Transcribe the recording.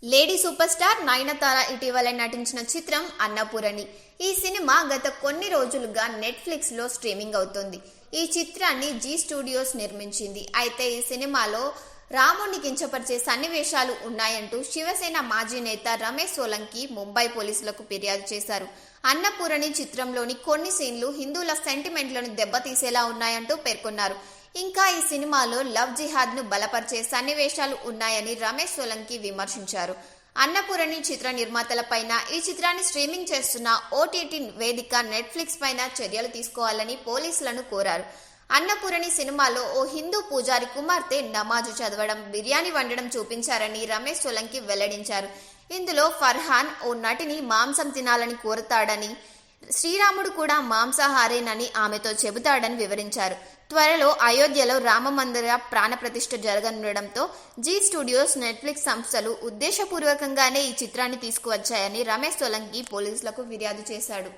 Lady super star Nayanthara ఇటీవల నటించిన చిత్రం అన్నపూరణి. ఈ సినిమా గత కొన్ని రోజులుగా నెట్ఫ్లిక్స్ లో స్ట్రీమింగ్ అవుతోంది. ఈ చిత్రాన్ని జీ స్టూడియోస్ నిర్మించింది. అయితే ఈ సినిమాలో రాముణ్ణి కించపరిచే సన్నివేశాలు ఉన్నాయంటూ శివసేన మాజీ నేత రమేష్ సోలంకి ముంబై పోలీసులకు ఫిర్యాదు చేశారు. అన్నపూరణి చిత్రంలోని కొన్ని సీన్లు హిందువుల సెంటిమెంట్లను దెబ్బతీసేలా ఉన్నాయంటూ పేర్కొన్నారు. ఇంకా ఈ సినిమాలో లవ్ జిహాద్ ను బలపరిచే సన్నివేశాలు ఉన్నాయని రమేష్ సోలంకి విమర్శించారు. అన్నపూరణి చిత్ర నిర్మాతలపైన ఈ చిత్రాన్ని స్ట్రీమింగ్ చేస్తున్న ఓటీటీ వేదిక నెట్ఫ్లిక్స్ పైన చర్యలు తీసుకోవాలని పోలీసులను కోరారు. అన్నపూరణి సినిమాలో ఓ హిందూ పూజారి కుమార్తె నమాజు చదవడం, బిర్యానీ వండడం చూపించారని రమేష్ సోలంకి వెల్లడించారు. ఇందులో ఫర్హాన్ ఓ నటిని మాంసం తినాలని కోరుతాడని, శ్రీరాముడు కూడా మాంసాహారేనని ఆమెతో చెబుతాడని వివరించారు. త్వరలో అయోధ్యలో రామమందిర ప్రాణప్రతిష్ఠ జరగనుండడంతో జీ స్టూడియోస్, నెట్ఫ్లిక్స్ సంస్థలు ఉద్దేశపూర్వకంగానే ఈ చిత్రాన్ని తీసుకువచ్చాయని రమేష్ సోలంకి పోలీసులకు ఫిర్యాదు చేశాడు.